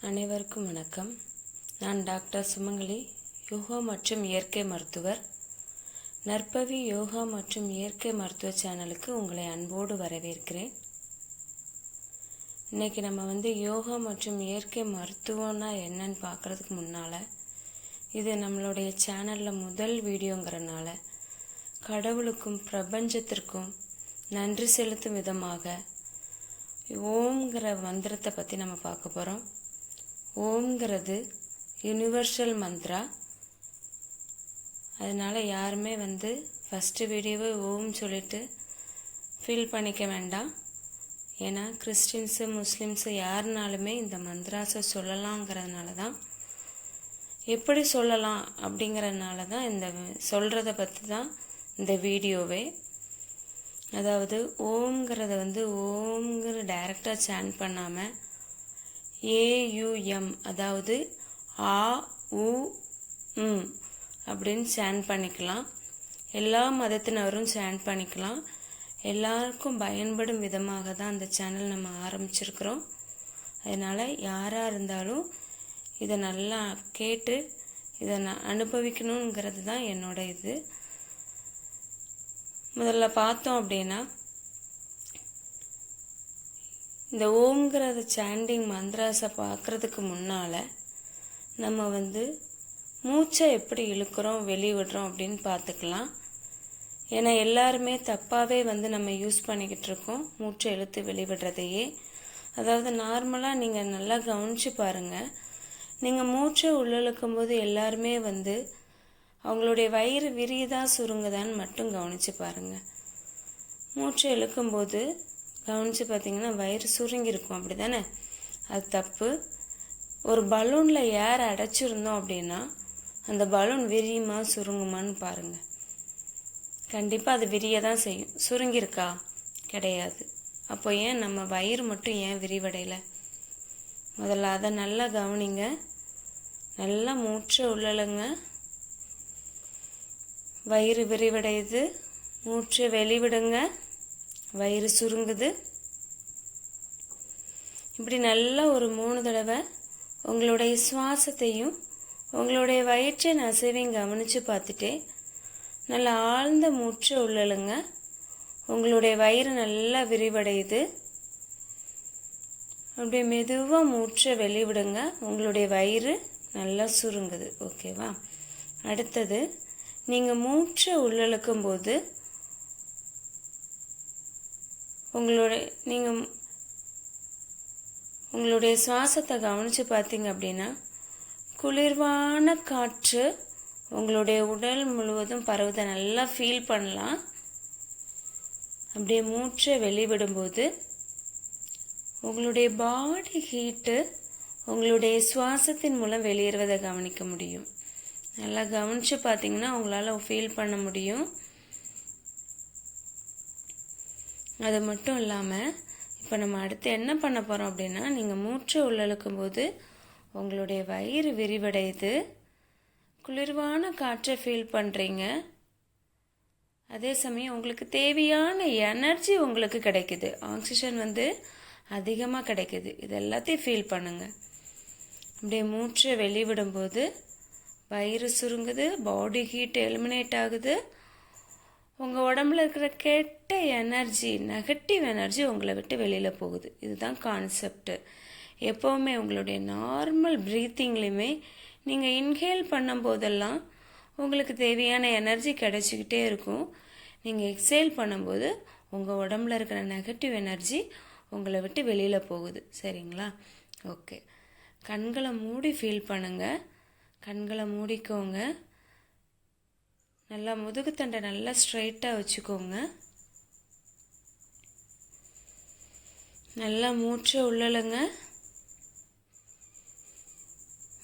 அனைவருக்கும் வணக்கம். நான் டாக்டர் சுமங்கலி, யோகா மற்றும் இயற்கை மருத்துவர். நற்பவி யோகா மற்றும் இயற்கை மருத்துவ சேனலுக்கு உங்களை அன்போடு வரவேற்கிறேன். இன்னைக்கு நம்ம யோகா மற்றும் இயற்கை மருத்துவம்னா என்னன்னு பார்க்கறதுக்கு முன்னால், இது நம்மளுடைய சேனலில் முதல் வீடியோங்கிறனால கடவுளுக்கும் பிரபஞ்சத்திற்கும் நன்றி செலுத்தும் விதமாக ஓம்ங்கிற மந்திரத்தை பற்றி நம்ம பார்க்க போகிறோம். ஓம்ங்கிறது யூனிவர்சல் மந்த்ரா. அதனால் யாருமே ஃபஸ்ட்டு வீடியோவை ஓம் சொல்லிட்டு ஃபீல் பண்ணிக்க வேண்டாம். ஏன்னா கிறிஸ்டின்ஸு முஸ்லீம்ஸு யாருனாலுமே இந்த மந்த்ராஸை சொல்லலாங்கிறதுனால தான், எப்படி சொல்லலாம் அப்படிங்கிறதுனால தான் இந்த சொல்கிறத பற்றி தான் இந்த வீடியோவே. அதாவது ஓம்ங்கிறத ஓம்ங்கிற டைரெக்டாக சேன் பண்ணாமல் AUM, அதாவது ஆ உ ம் அப்படின்னு சேன் பண்ணிக்கலாம். எல்லா மதத்தினரும் சேன் பண்ணிக்கலாம். எல்லாருக்கும் பயன்படும் விதமாக தான் அந்த சேனல் நம்ம ஆரம்பிச்சிருக்கிறோம். அதனால் யாராக இருந்தாலும் இதை நல்லா கேட்டு இதை நான் அனுபவிக்கணுங்கிறது தான் என்னோட இது. முதல்ல பார்த்தோம் அப்படின்னா, இந்த ஓம்ங்கிறத சாண்டிங் மந்த்ராஸை பார்க்குறதுக்கு முன்னால் நம்ம மூச்சை எப்படி இழுக்கிறோம் வெளிவிடுறோம் அப்படின்னு பார்த்துக்கலாம். ஏன்னா எல்லாருமே தப்பாகவே நம்ம யூஸ் பண்ணிக்கிட்டு இருக்கோம் மூச்சை இழுத்து வெளிவிடுறதையே. அதாவது நார்மலாக நீங்கள் நல்லா கவனித்து பாருங்கள். நீங்கள் மூச்சை உள்ளிழுக்கும் போது எல்லாருமே அவங்களுடைய வயிறு விரியுதா சுருங்குதான்னு மட்டும் கவனித்து பாருங்கள். மூச்சை இழுக்கும்போது கவனித்து பார்த்தீங்கன்னா வயிறு சுருங்கியிருக்கும், அப்படி தானே? அது தப்பு. ஒரு பலூனில் ஏர் அடைச்சிருந்தோம் அப்படின்னா அந்த பலூன் விரியுமா சுருங்குமான்னு பாருங்கள். கண்டிப்பாக அது விரிய தான் செய்யும். சுருங்கியிருக்கா? கிடையாது. அப்போ ஏன் நம்ம வயிறு மட்டும் ஏன் விரிவடையலை? முதல்ல அதை நல்லா கவனிங்க. நல்லா மூச்சை உள்ளழுங்க. வயிறு விரிவடையுது, மூச்சை வெளிவிடுங்க, வயிறு சுருங்குது. இப்படி நல்லா ஒரு 3 தடவை உங்களுடைய சுவாசத்தையும் உங்களுடைய வயிற்றின் அசைவையும் கவனித்து பார்த்துட்டே நல்லா ஆழ்ந்த மூச்சை உள்ளழுங்க. உங்களுடைய வயிறு நல்லா விரிவடையுது. அப்படியே மெதுவாக மூச்சை வெளிவிடுங்க. உங்களுடைய வயிறு நல்லா சுருங்குது. ஓகேவா? அடுத்தது, நீங்கள் மூச்சை உள்ளழுக்கும் போது உங்களுடைய சுவாசத்தை கவனித்து பார்த்தீங்க அப்படின்னா குளிர்வான காற்று உங்களுடைய உடல் முழுவதும் பரவுதை நல்லா ஃபீல் பண்ணலாம். அப்படியே மூச்சை வெளிவிடும்போது உங்களுடைய பாடி ஹீட்டு உங்களுடைய சுவாசத்தின் மூலம் வெளியேறுவதை கவனிக்க முடியும். நல்லா கவனித்து பார்த்தீங்கன்னா உங்களால் ஃபீல் பண்ண முடியும். அது மட்டும் இல்லாமல் இப்போ நம்ம அடுத்து என்ன பண்ண போகிறோம் அப்படின்னா, நீங்கள் மூச்சை உள்ளழுக்கும் போது உங்களுடைய வயிறு விரிவடையுது, குளிர்வான காற்றை ஃபீல் பண்ணுறீங்க. அதே சமயம் உங்களுக்கு தேவையான எனர்ஜி உங்களுக்கு கிடைக்குது. ஆக்சிஜன் அதிகமாக கிடைக்குது. இது எல்லாத்தையும் ஃபீல் பண்ணுங்க. அப்படியே மூச்சை வெளிவிடும்போது வயிறு சுருங்குது, பாடி ஹீட் எலிமினேட் ஆகுது. உங்கள் உடம்புல இருக்கிற கெட்ட எனர்ஜி, நெகட்டிவ் எனர்ஜி உங்களை விட்டு வெளியில் போகுது. இதுதான் கான்செப்டு. எப்போவுமே உங்களுடைய நார்மல் ப்ரீத்திங்லேயுமே நீங்கள் இன்ஹேல் பண்ணும் போதெல்லாம் உங்களுக்கு தேவையான எனர்ஜி கிடைச்சிக்கிட்டே இருக்கும். நீங்கள் எக்ஸேல் பண்ணும்போது உங்கள் உடம்புல இருக்கிற நெகட்டிவ் எனர்ஜி உங்களை விட்டு வெளியில் போகுது. சரிங்களா? ஓகே. கண்களை மூடி ஃபீல் பண்ணுங்கள். கண்களை மூடிக்கோங்க. நல்லா முதுகுத்தண்டை நல்லா ஸ்ட்ரைட்டாக வச்சுக்கோங்க. நல்லா மூச்சை உள்ளழுங்க.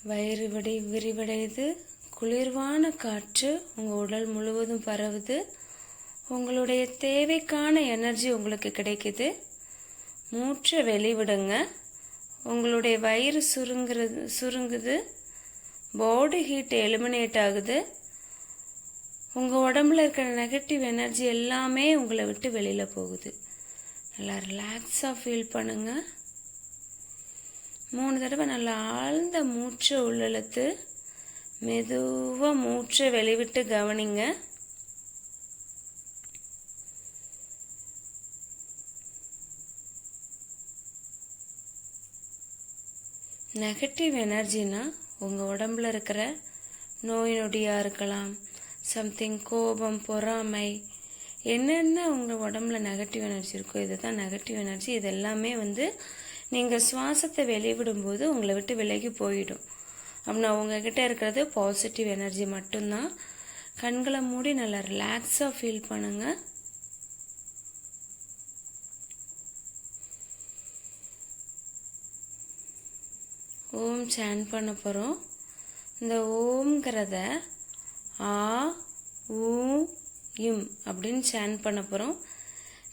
வயிறு விரிவடையுது, குளிர்வான காற்று உங்கள் உடல் முழுவதும் பரவுது. உங்களுடைய தேவைக்கான எனர்ஜி உங்களுக்கு கிடைக்குது. மூச்சை வெளிவிடுங்க. உங்களுடைய வயிறு சுருங்குது, பாடி ஹீட் எலிமினேட் ஆகுது. உங்கள் உடம்புல இருக்கிற நெகட்டிவ் எனர்ஜி எல்லாமே உங்களை விட்டு வெளியில் போகுது. நல்லா ரிலாக்ஸாக ஃபீல் பண்ணுங்கள். 3 தடவை நல்லா ஆழ்ந்த மூச்சை உள்ளிழுத்து மெதுவாக மூச்சை வெளிவிட்டு கவனிங்க. நெகட்டிவ் எனர்ஜினா உங்கள் உடம்புல இருக்கிற நோய் நொடியாக இருக்கலாம், சம்திங் கோபம், பொறாமை, என்னென்ன உங்கள் உடம்புல நெகட்டிவ் எனர்ஜி இருக்கோ இதுதான் நெகட்டிவ் எனர்ஜி. இது எல்லாமே நீங்கள் சுவாசத்தை வெளிவிடும்போது உங்களை விட்டு விலகி போயிடும். அப்படின்னா உங்ககிட்ட இருக்கிறது பாசிட்டிவ் எனர்ஜி மட்டும்தான். கண்களை மூடி நல்லா ரிலாக்ஸாக ஃபீல் பண்ணுங்க. ஓம் சான் பண்ண போகிறோம். இந்த ஓம்ங்கிறத ஆ ஊ இம் அப்படின்னு சான் பண்ண போகிறோம்.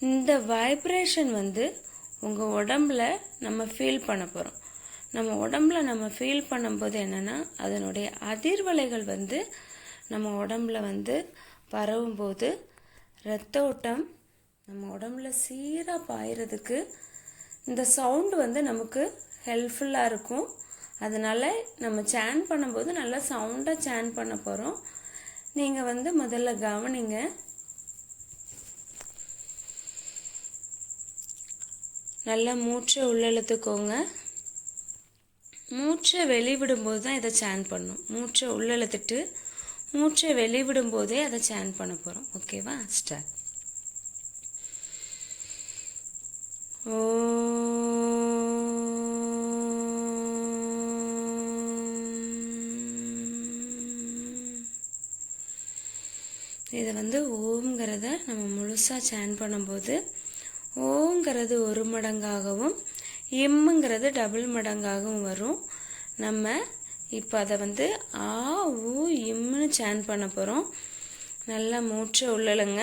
இந்த வைப்ரேஷன் உங்கள் உடம்புல நம்ம ஃபீல் பண்ண போகிறோம். நம்ம உடம்புல நம்ம ஃபீல் பண்ணும்போது என்னென்னா அதனுடைய அதிர்வலைகள் நம்ம உடம்புல பரவும்போது இரத்த ஓட்டம் நம்ம உடம்புல சீராக பாயிறதுக்கு இந்த சவுண்டு நமக்கு ஹெல்ப்ஃபுல்லாக இருக்கும். அதனால் நம்ம சான் பண்ணும்போது நல்லா சவுண்டாக சான் பண்ண போகிறோம். நீங்கள் முதல்ல கவனிங்க. நல்லா மூச்சை உள்ளிழுத்துக்கோங்க. மூச்சை வெளிவிடும்போது தான் இதை சான் பண்ணணும். மூச்சை உள்ளிழுத்துட்டு மூச்சை வெளிவிடும்போதே அதை சான் பண்ண போகிறோம். ஓகேவா? ஸ்டார்ட். இதை ஓம்ங்கிறத நம்ம முழுசாக சான் பண்ணும்போது ஓங்கிறது 1 மடங்காகவும் இம்முங்கிறது டபுள் மடங்காகவும் வரும். நம்ம இப்போ அதை ஆ ஊ இம்னு சான் பண்ண போகிறோம். நல்லா மூச்சை உள்ளழுங்க.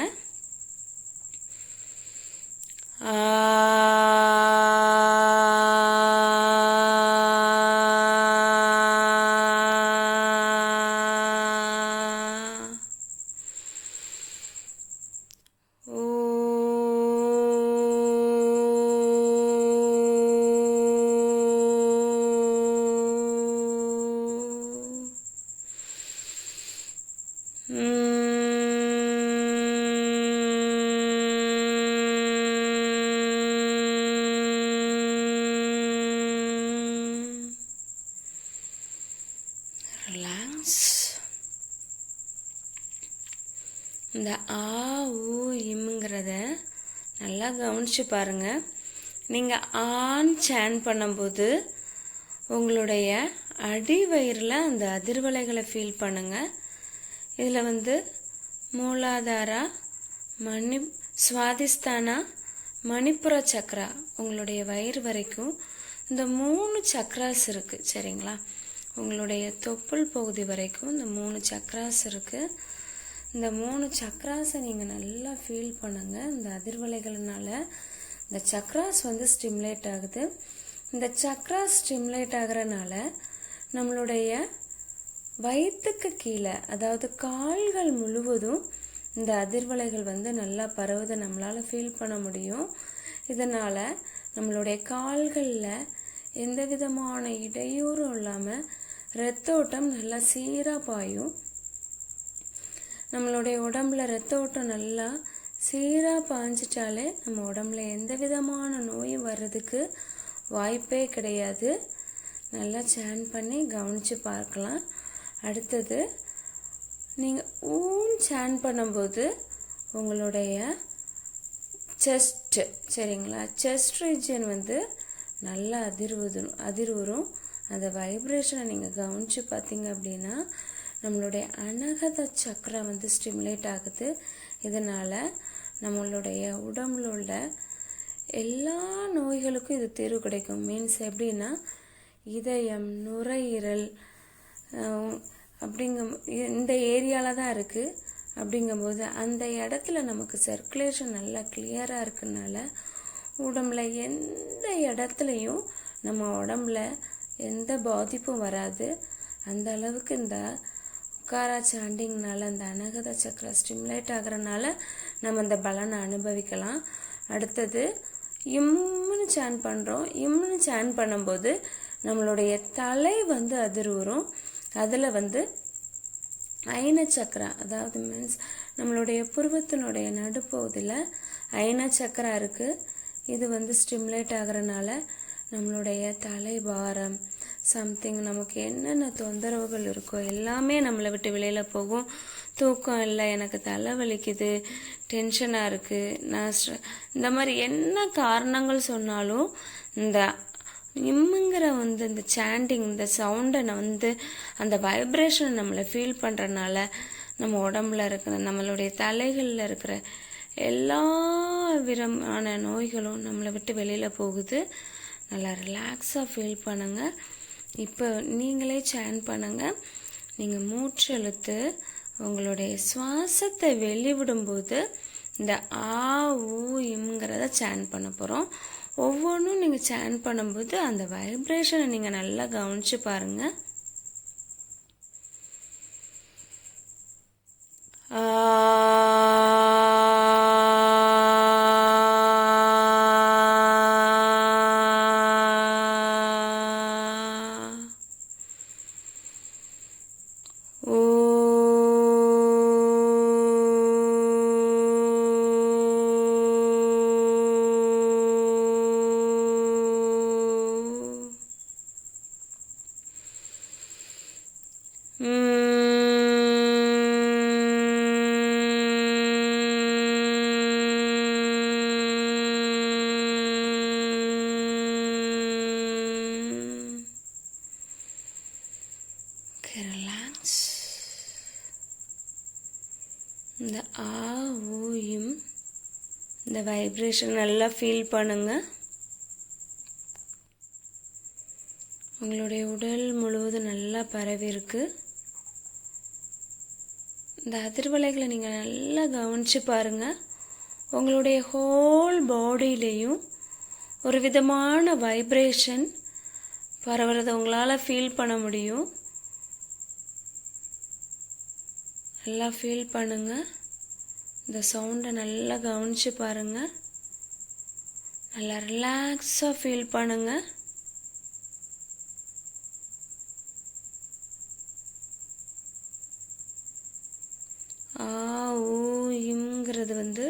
ஆ இந்த ஆ ஊ இம்ங்கிறத நல்லா கவனிச்சு பாருங்க. நீங்கள் ஆன் சான் பண்ணும்போது உங்களுடைய அடி வயிறில் அந்த அதிர்வலைகளை ஃபீல் பண்ணுங்க. இதில் மூலாதாரா, சுவாதிஸ்தானா, மணிப்புர சக்ரா உங்களுடைய வயிறு வரைக்கும் இந்த 3 சக்ராஸ் இருக்குது. சரிங்களா? உங்களுடைய தொப்புள் பகுதி வரைக்கும் இந்த 3 சக்ராஸ் இருக்குது. இந்த 3 சக்ராஸை நீங்கள் நல்லா ஃபீல் பண்ணுங்கள். இந்த அதிர்வலைகள்னால இந்த சக்ராஸ் ஸ்டிமுலேட் ஆகுது. இந்த சக்ராஸ் ஸ்டிமுலேட் ஆகிறனால நம்மளுடைய வயிற்றுக்கு கீழே, அதாவது கால்கள் முழுவதும் இந்த அதிர்வலைகள் நல்லா பரவுதை நம்மளால் ஃபீல் பண்ண முடியும். இதனால் நம்மளுடைய கால்களில் எந்த விதமான இடையூறும் இல்லாமல் இரத்த ஓட்டம் நல்லா சீராக பாயும். நம்மளுடைய உடம்புல இரத்த ஓட்டம் நல்லா சீராக பாய்ஞ்சிட்டாலே நம்ம உடம்புல எந்த விதமான நோயும் வர்றதுக்கு வாய்ப்பே கிடையாது. நல்லா சான் பண்ணி கவனித்து பார்க்கலாம். அடுத்தது நீங்கள் ஊன் சான் பண்ணும்போது உங்களுடைய செஸ்ட்டு, சரிங்களா, செஸ்ட் ரீஜன் நல்லா அதிர்வுறும். அந்த வைப்ரேஷனை நீங்கள் கவனித்து பார்த்தீங்க அப்படின்னா நம்மளுடைய அனகத சக்கரை ஸ்டிமுலேட் ஆகுது. இதனால் நம்மளுடைய உடம்புல உள்ள எல்லா நோய்களுக்கும் இது தீர்வு கிடைக்கும். மீன்ஸ் எப்படின்னா இதயம், நுரையீரல் இந்த ஏரியாவில் தான் இருக்குது. அப்படிங்கும்போது அந்த இடத்துல நமக்கு சர்க்குலேஷன் நல்லா கிளியராக இருக்குனால உடம்புல எந்த இடத்துலையும் நம்ம உடம்புல எந்த பாதிப்பும் வராது. அந்த அளவுக்கு இந்த உக்காரா சாண்டிங்னால அந்த அனகத சக்கரை ஸ்டிமுலேட் ஆகிறனால நம்ம இந்த பலனை அனுபவிக்கலாம். அடுத்தது இம்முன்னு சான் பண்ணுறோம். இம்முன்னு சான் பண்ணும்போது நம்மளுடைய தலை வந்து அதிர்வுறும். அதில் வந்து அயன சக்கரா, அதாவது மீன்ஸ் நம்மளுடைய புருவத்தினுடைய நடுப்பகுதியில் அயன சக்கரா இருக்குது. இது வந்து ஸ்டிமுலேட் ஆகிறனால நம்மளுடைய தலை பாரம், சம்திங் நமக்கு என்னென்ன தொந்தரவுகள் இருக்கோ எல்லாமே நம்மளை விட்டு வெளியில் போகும். தூக்கம் இல்லை, எனக்கு தலை வலிக்குது, டென்ஷனாக இருக்குது, நான் இந்த மாதிரி என்ன காரணங்கள் சொன்னாலும் இந்த இம்முங்கிற வந்து இந்த சாண்டிங், இந்த சவுண்டை வந்து அந்த வைப்ரேஷன் நம்மளை ஃபீல் பண்ணுறனால நம்ம உடம்புல இருக்கிற, நம்மளுடைய தலைகளில் இருக்கிற எல்லா விதமான நோய்களும் நம்மளை விட்டு வெளியில் போகுது. நல்லா ரிலாக்ஸாக ஃபீல் பண்ணுங்கள். இப்போ நீங்களே சேன் பண்ணுங்கள். நீங்கள் மூச்சு இழுத்து உங்களுடைய சுவாசத்தை வெளிவிடும்போது இந்த ஆ ஊ இம்ங்கிறத சேன் பண்ண போகிறோம். ஒவ்வொன்றும் நீங்கள் சேன் பண்ணும்போது அந்த வைப்ரேஷனை நீங்கள் நல்லா கவனித்து பாருங்கள். Relax. இந்த ஆ ஊ இம் இந்த வைப்ரேஷன் நல்லா ஃபீல் பண்ணுங்க. உங்களுடைய உடல் முழுவதும் நல்லா பரவி இருக்கு. இந்த அதிர்வலைகளை நீங்கள் நல்லா கவனித்து பாருங்க. உங்களுடைய ஹோல் பாடியிலையும் ஒரு விதமான வைப்ரேஷன் பரவுறதை உங்களால் ஃபீல் பண்ண முடியும். நல்லா ஃபீல் பண்ணுங்க. இந்த சவுண்டை நல்லா கவனித்து பாருங்க. நல்லா ரிலாக்ஸாக ஃபீல் பண்ணுங்க. ஆ ஊ இம்ங்கிறது வந்து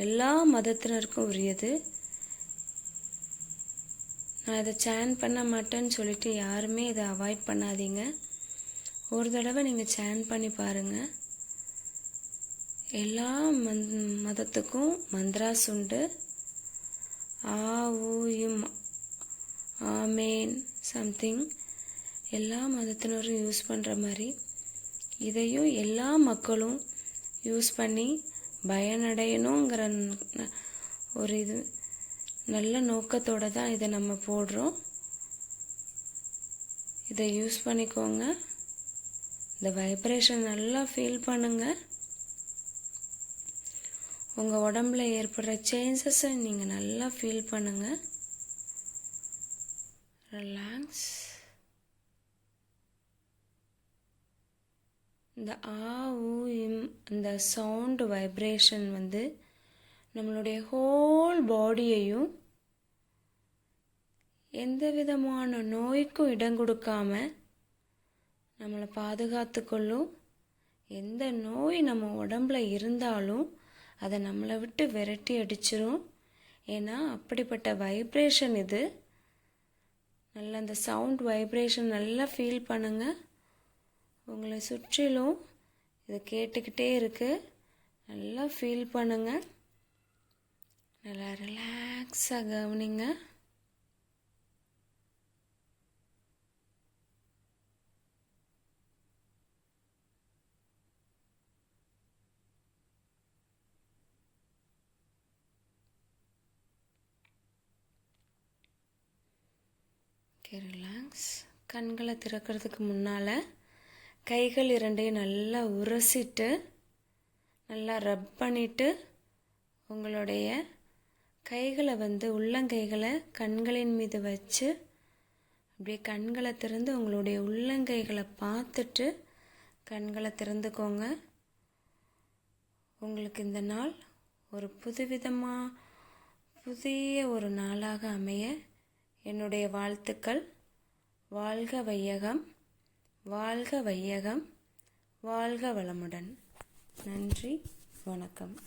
எல்லா மதத்தினருக்கும் உரியது. நான் இதை சேன் பண்ண மாட்டேன்னு சொல்லிட்டு யாருமே இதை அவாய்ட் பண்ணாதீங்க. ஒரு தடவை நீங்கள் சேன் பண்ணி பாருங்கள். எல்லா மதத்துக்கும் மந்த்ராஸ் உண்டு. ஆ ஊ இம் ஆமேன் சம்திங் எல்லா மதத்தினரும் யூஸ் பண்ணுற மாதிரி இதையும் எல்லா மக்களும் யூஸ் பண்ணி பயனடையணுங்கிற ஒரு நல்ல நோக்கத்தோடு தான் இதை நம்ம போடுறோம். இதை யூஸ் பண்ணிக்கோங்க. இந்த வைப்ரேஷன் நல்லா ஃபீல் பண்ணுங்க. உங்கள் உடம்புல ஏற்படுற சேஞ்சஸை நீங்கள் நல்லா ஃபீல் பண்ணுங்க. ரிலாக்ஸ். இந்த ஆ ஊ இம் இந்த சவுண்டு வைப்ரேஷன் வந்து நம்மளுடைய ஹோல் பாடியையும் எந்த விதமான நோய்க்கும் இடம் கொடுக்காம நம்மளை பாதுகாத்து கொள்ளும். எந்த நோய் நம்ம உடம்புல இருந்தாலும் அதை நம்மளை விட்டு விரட்டி அடிச்சிரும். ஏன்னா அப்படிப்பட்ட வைப்ரேஷன் இது. நல்லா அந்த சவுண்ட் வைப்ரேஷன் நல்லா ஃபீல் பண்ணுங்க. உங்களை சுற்றிலும் இதை கேட்டுக்கிட்டே இருக்கு. நல்லா ஃபீல் பண்ணுங்க. நல்லா ரிலாக்ஸாக கவனிங்க. ரிலாக்ஸ். கண்களை திறக்கிறதுக்கு முன்னால் கைகள் இரண்டையும் நல்லா உரசிட்டு நல்லா ரப் பண்ணிவிட்டு உங்களுடைய கைகளை வந்து உள்ளங்கைகளை கண்களின் மீது வச்சு அப்படியே கண்களை திறந்து உங்களுடைய உள்ளங்கைகளை பார்த்துட்டு கண்களை திறந்துக்கோங்க. உங்களுக்கு இந்த நாள் ஒரு புதிய ஒரு நாளாக அமைய என்னுடைய வாழ்த்துக்கள். வாழ்க வையகம், வாழ்க வையகம், வாழ்க வளமுடன். நன்றி, வணக்கம்.